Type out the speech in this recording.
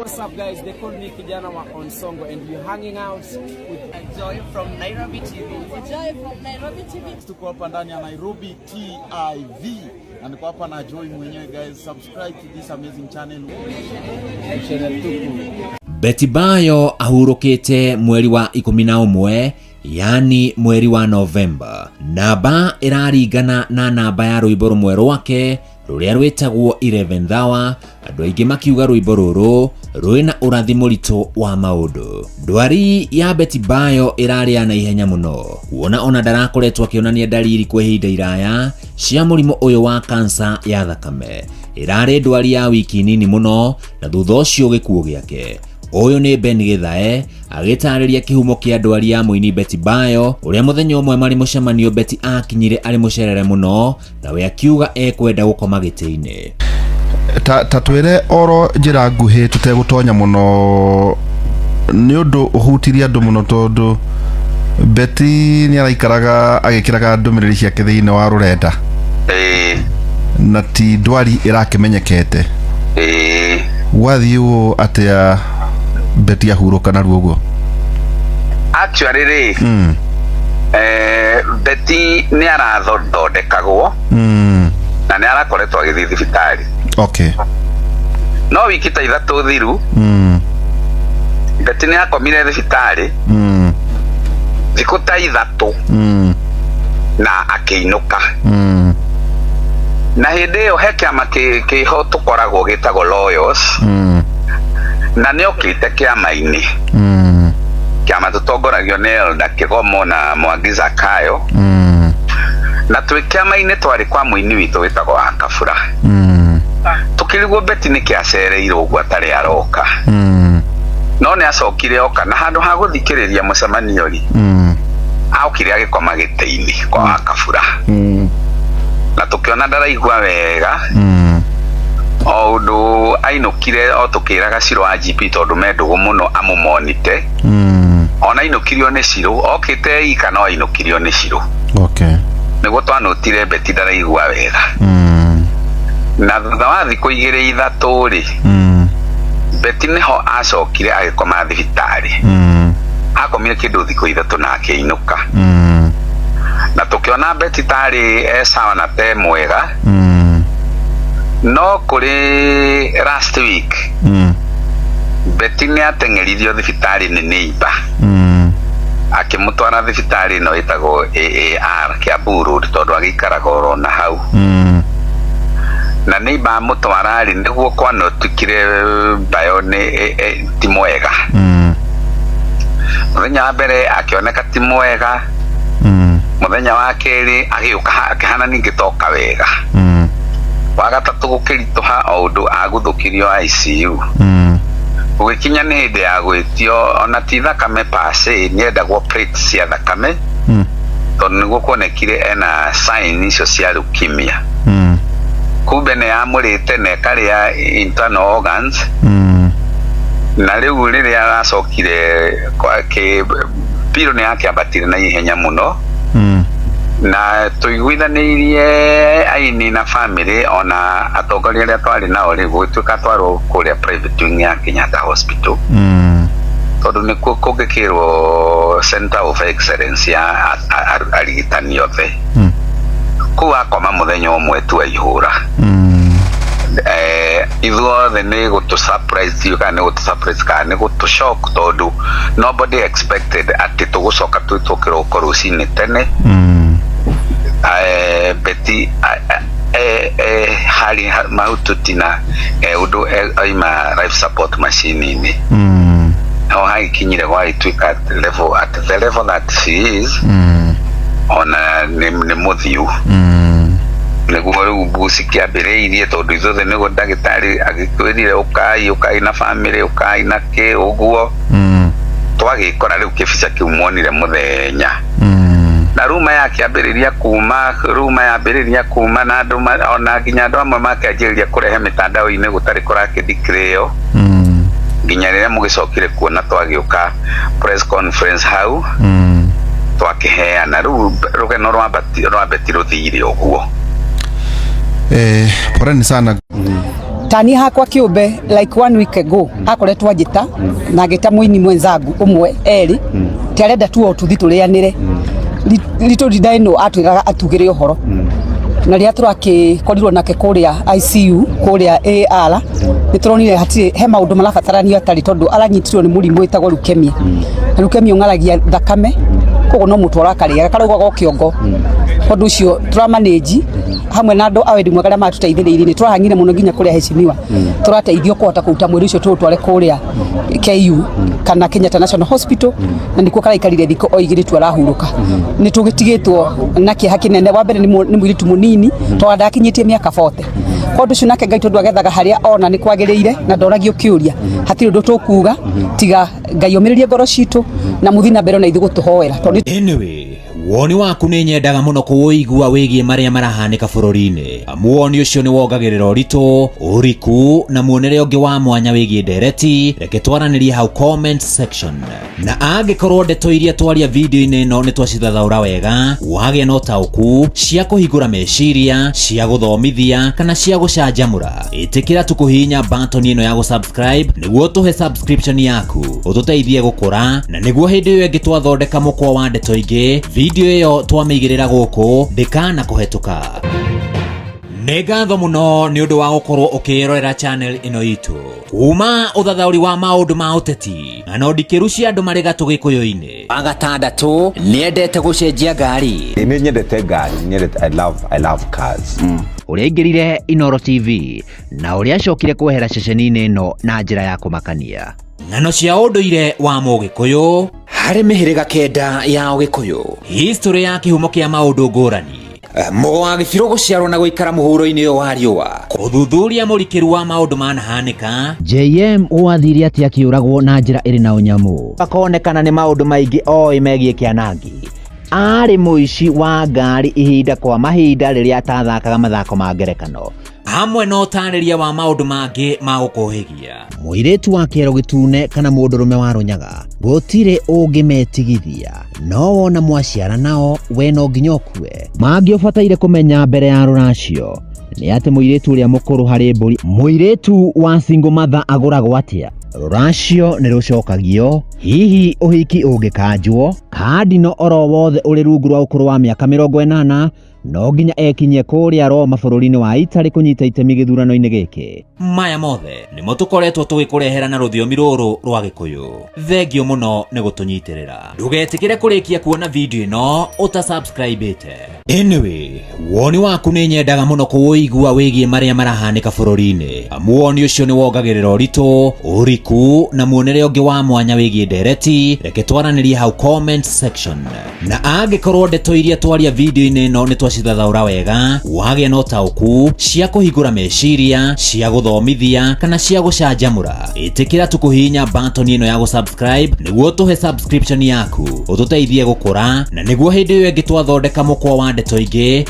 What's up guys, they call me Kijana wa Onsongo and you're hanging out with Joy from Nairobi TV. Joy from Nairobi TV. Tuko hapa ndani ya Nairobi TV. Na niko hapa na Joy mwenyewe guys. Subscribe to this amazing channel. Betty Bayo ahurukite mweri wa 11, yani mweri wa November. Namba iraringana na namba ya rwimbo rumwe rwake ruria rwitagwo 11th hour. Andu aingi makiuga rwimbo ruru rwina urathi murito wa maundu. Ndwari ya Betty Bayo irari na ihenya muno, kuona ona ndarakoretwo akionania dalili kwa ihinda iraya cia murimu uyu wa kansa ya thakame. Irari ndwari ya wiki nini muno na thutha ucio gikuo giake. Uyu ni Ben Githae agitariria kihumo kia ndwari ya muini Betty Bayo, uria muthenya umwe mari mucemanio Betty akinyire ari mucerere muno na we akiuga ekwenda gukoma giti-ini. Tatwire oro njira nguhi tutegutonya muno ni undu uhutiria andu muno tondu Betty ni araikaraga agikiraga ndumiriri ciake thiini wa rurenda na ti ndwari irakimenyekete. Wathiu atia Betty ahuruka na ruo? Actually Betty ni arathondekagwo na ni arakoretwo agithii thibitari. Okay. No wiki ta ithatu thiru Betty ni akomire thibitari thiku ta ithatu na akiinuka. Na hindi iyo he kiama kiho tukoragwo gitagwo Lawyers na ni okite kiama-ini kiama tutongoragio ni Elder Kigomo na Mwangi Zakayo na twi kiama-ini twari kwa muini witu witagwo Akabura. Tukirigwo Betty ni kiacereirwo uguo atari aroka no ni acokire oka na handu ha guthikiriria mucemanio ri aukire agikoma giti-ini kwa Akabura na tukiona ndaraigua wega oundu ainukire o tukiraga Ciro wa GP tondu mendugu muno amumonite ona ainukirio ni Ciro okite ika no ainukirio ni Ciro. Okay. Niguo twanutire Betty ndaraigua wega na thutha wa thiku 2-3 ri Betty niho acokire agikoma thibitari akomire kindu thiku 3 na akiinuka na tukiona Betty tari sawa na te mwega no kuri last week Betty ni ateng'eririo thibitari ni neighbor akimutwara thibitari no itago AAR Kiambu Road tondu agikaraga oro na hau na neighbor mutwara ri niguo kwano tukire Bayo ni ti mwega muthenya wa mbere akioneka ti mwega muthenya wa keri agiuka akihana ningi toka wega wa gatatu gukirituha oundu aguthukirio ICU ugikinya ni hindi ya gwitio ona ti thakame pase ni endagwo plate cia thakame tondu niguo kuonekire ena sign icio cia leukemia kumbe ni amurite na ekaria internal organs na riu riria aracokire piro ni akiambatire na ihenya muno na tuiguithanirie aini na family ona atongoria aria twari nao ri gwituika twarwo kuria private wing ya Kenyatta Hospital tondu nikuo kungikirwo Center of Excellence ya arigitani othe ku akoma muthenya umwe tu aihura ithuothe ni gutu surprise you kana gutu surprise kana gutu shock tondu nobody expected ati tugucoka twitukirwo korucini tene Betty hali mahututina undu aima life support machine ni no haikinyire gwa itwika level at the level that she is ona ni muthiu niguo riu mbuci kiambiriirie tondu ithothe niguo ndagitari agikwirire ukai na family ukai na ki uguo twagikora riu kibica kiu muonire muthenya na ruma yakiambiriria kuma na andu ona nginya andu amwe makianjiriria kurehe mitandao-ini gutari kurakithikireo nginya riria mugicokire kuona twagiuka press conference hau twakiheana riu rugeno rwa Betty ruthire uguo. Poreni sana. tani hakwa kiumbe like 1 week ago akoretwo njita na ngita muini mwenzangu umwe eri tarenda tu otuthi turianire lito didaino atwiraga atugire uhoro na ria turaki-korirwo nake kuria ICU kuria AR nituronire hatire he maundu marabatarania atari tondu aranyitirwo ni murimu witagwo leukemia leukemia ngaragia thakame kogo no mutwara kariga karugwa go kiongo tondu ucio turamanage hamwe na andu awendi mwagara matutaithiririe ni turahangire muno nginya kuria heshimiwa turateithio kuhota kuruta mwiri ucio tutware kuria KU kana Kenyatta National Hospital na ndiko karaikarire thiko oigiritwo arahuruka ni tugitigitwo na kiha kinene wa mbere ni mwiritu munini to ndakinyitie miaka 40 kondu ucio nake Ngai tondu agethaga haria ona ni kwagiriire na ndoragio kiuria hatiri undu tukuga tiga Ngai omiririe ngoro citu na muthina mbere na ithugu tuhoera tondu anyway woni waku ni nyendaga muno kuwigua wigie maria marahanika bururi-ini muoni ucio ni wongagirira uritu uriku na muonere ungi wa mwanya wigie ndereti reke twaranirie hau comment section na angikorwo ndeto iria twaria video-ini ino ni twacithathaura wega wagia no tauku cia kuhingura meciria cia guthomithia kana cia gucanjamura itikira tukuhinya button ino ya gusubscribe niguo tuhe subscription yaku ututeithie gukura na niguo hindi iyo ingi twathondeka mukwa wa ndeto ingi video iyo twamigirira guku ndikana kuhetuka. Negatho muno ni undu wa gukorwo ukirorera channel ino itu kuma uthathauri wa maundu ma uteti na no ndikirucia andu mari gatu gikuyu-ini agatandatu niendete gucenjia ngari ni nyendete ngari I love cars uria ingirire Inoro TV na uria acokire kwehera ceceni-ini ino na njira ya kumakania ng'ano cia unduire wa mugikuyu hari mihiriga kenda ya ugikuyu history ya kihumo kia maundu ngurani mugo wa gibiro guciarwo na guikara muhuro-ini yo wa riua kuthuthuria murikiru wa maundu manahanika JM wathiri ati akiuragwo na njira iri na unyamu akonekana ni maundu maingi oi megie kianangi ari muici wa ngari ihinda kwa mahinda riria atathakaga mathako ma ngerekano hamwe no tariria wa maundu mangi ma gukuhigia muiretu wa kiero gitune kana mundurume wa runyaga gutire ungimetigithia no wona mwaciara nao we no nginya okue mangiobataire kumenya mbere ya ruracio ni ati muiretu uria mukuru hari mburi muiretu wa single mother aguragwo atia ruracio ni rucokagio hihi uhiki ungikanjwo kandino oro wothe uri rungu rwa ukuru wa miaka 80 no nginya ekinye kuria Roma bururi-ini wa Italy kunyita itemi githurano-ini giki maya mothe nimo tukoretwo tugikurehera na ruthiomi ruru rwa gikuyu thengio muno ni gutunyitirira ndugetikire kurikia kuona video ino utasubscribe-ite anyway woni waku ni nyendaga muno kuwigua wigie maria marahanika bururi-ini muoni ucio ni wongagirira uritu uriku na muonere ungi wa mwanya wigie ndereti reke twaranirie hau comment section na angikorwo ndeto iria twaria video-ini ino ni twacithathaura wega wagia no tauku cia kuhingura meciria cia guthomithia kana cia gucanjamura itikira tukuhinya button ino ya gusubscribe niguo tuhe subscription yaku ututeithie gukura na niguo hindi iyo ingi twathondeka mukwa wa ndeto ingi